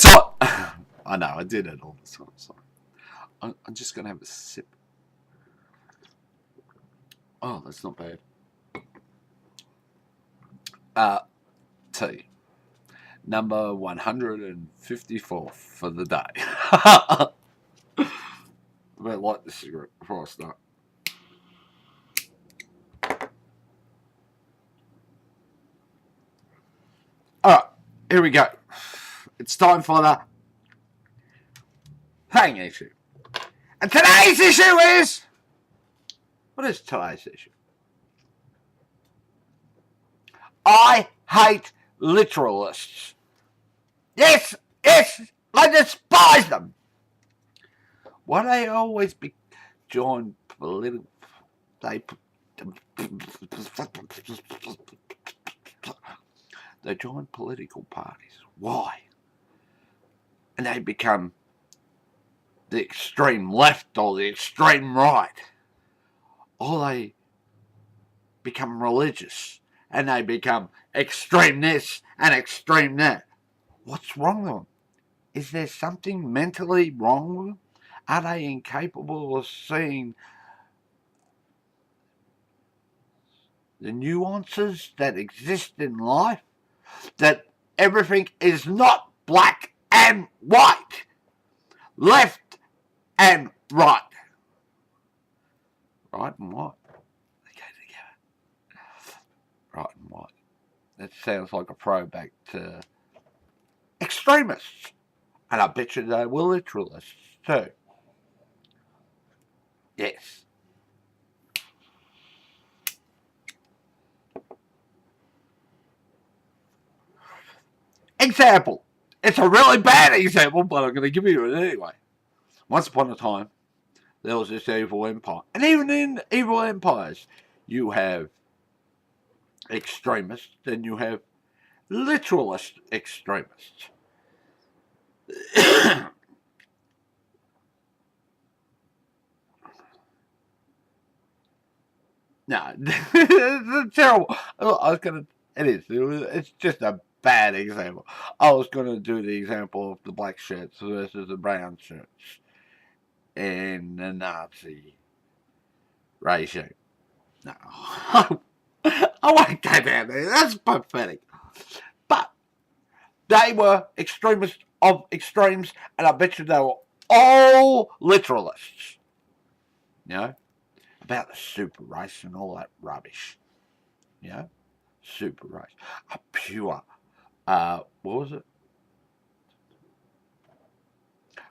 So, I know, I did it all the time. Sorry. I'm just going to have a sip. Oh, that's not bad. Tea. Number 154 for the day. I'm going to light the cigarette before I start. Alright, here we go. It's time for the Fang issue. And today's issue is... What is today's issue? I hate literalists. Yes, I despise them. Why do they always join political... They join political parties. Why? And they become the extreme left or the extreme right. Or they become religious and they become extreme this and extreme that. What's wrong with them? Is there something mentally wrong with them? Are they incapable of seeing the nuances that exist in life? That everything is not black and white, left and right. Right and white, they go together. Right and white. That sounds like a throwback to extremists. And I bet you they were literalists too. Yes. Example. It's a really bad example, but I'm going to give you it anyway. Once upon a time, there was this evil empire. And even in evil empires, you have extremists and you have literalist extremists. No, it's terrible. It's just a bad example. I was going to do the example of the black shirts versus the brown shirts in the Nazi regime. No, I won't go down there. That's pathetic. But they were extremists of extremes, and I bet you they were all literalists. You know? About the super race and all that rubbish. You know? Super race. A pure, what was it?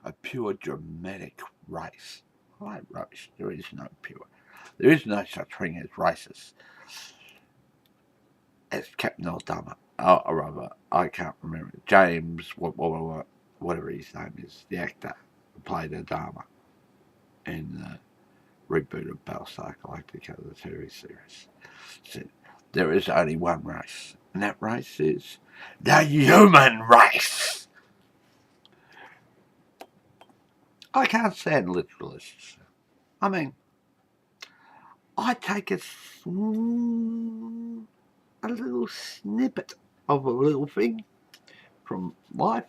A pure Germanic race. All that rubbish. There is no pure. There is no such thing as racist. As Captain O'Donnell. Or rather, I can't remember. James, whatever his name is, the actor who played Adama in the reboot of Battlestar Galactica, the TV series, said there is only one race, and that race is the human race. I can't stand literalists. I mean, I take a little snippet of a little thing from life,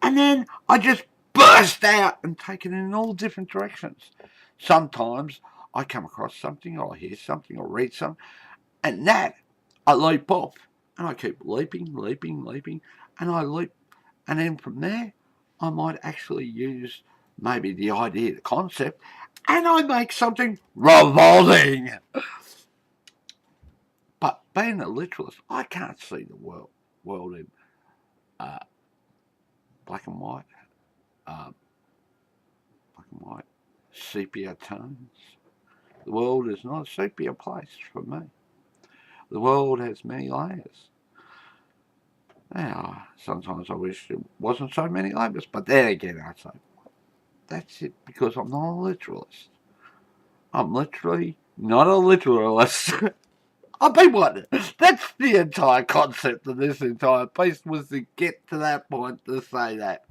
and then I just burst out and take it in all different directions. Sometimes I come across something, or I hear something, or read something, and that I leap off, and I keep leaping, and I leap, and then from there, I might actually use maybe the idea, the concept, and I make something revolting. But being a literalist, I can't see the world in black and white, sepia tones. The world is not a sepia place for me. The world has many layers. Now, sometimes I wish there wasn't so many layers, but then again I say, that's it, because I'm not a literalist. I'm literally not a literalist. I've been one. That's the entire concept of this entire piece, was to get to that point to say that.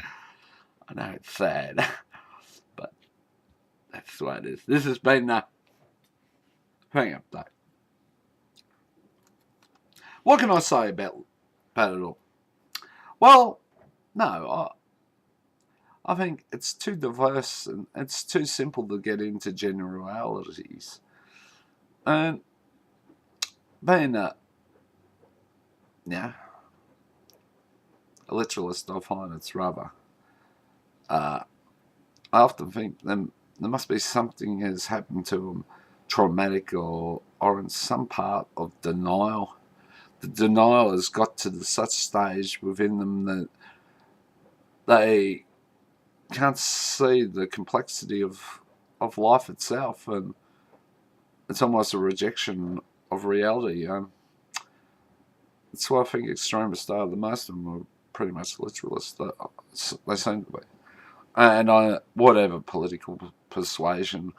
I know it's sad, but that's the way it is. This has been the Fang update. What can I say about it all? Well, no, I think it's too diverse and it's too simple to get into generalities. And being yeah, a literalist, I find it's rather. Uh, I often think there must be something has happened to them, traumatic or in some part of denial. The denial has got to such stage within them that they can't see the complexity of life itself, and it's almost a rejection of reality. That's why I think extremists are. The most of them are pretty much literalists. They seem to be, and whatever political persuasion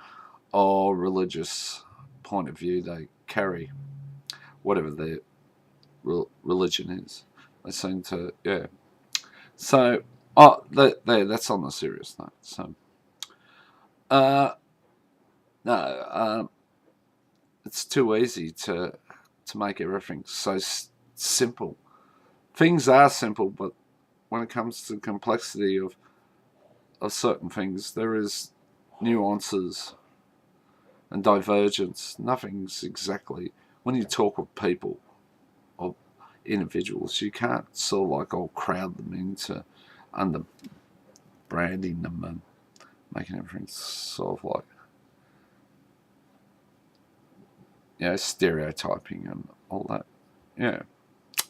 or religious point of view they carry, whatever their religion is, they seem to, yeah. So, that's on the serious note. So, uh, no, it's too easy to make everything so simple. Things are simple, but when it comes to the complexity of certain things, there is nuances and divergence. Nothing's exactly, when you talk with people or individuals, you can't sort of like all crowd them into under branding them and making everything sort of like, stereotyping and all that. Yeah.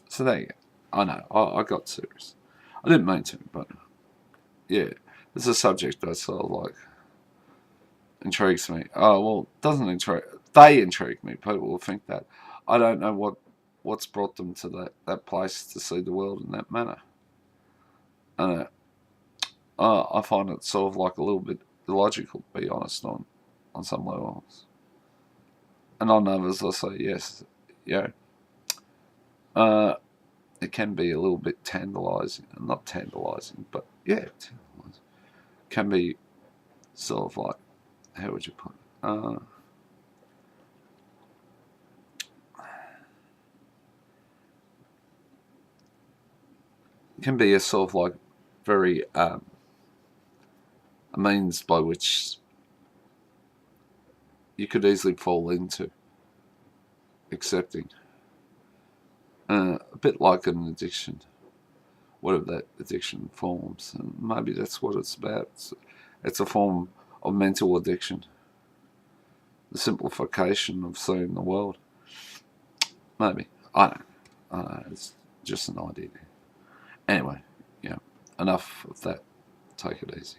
So there you go. I know, I got serious. I didn't mean to, but yeah, it's a subject that sort of like intrigues me. Oh well, doesn't intrigue. They intrigue me. People will think that. I don't know what's brought them to that place to see the world in that manner. And I find it sort of like a little bit illogical, to be honest, on some levels. And on others, I say yes. Yeah, uh, it can be a little bit tantalising, not tantalising, but yeah, tantalising. Can be sort of like, how would you put it? Can be a sort of like very a means by which you could easily fall into accepting, a bit like an addiction, whatever that addiction forms, and maybe that's what it's about. It's a form of mental addiction, the simplification of seeing the world. Maybe, I don't know. It's just an idea. Anyway, enough of that. Take it easy.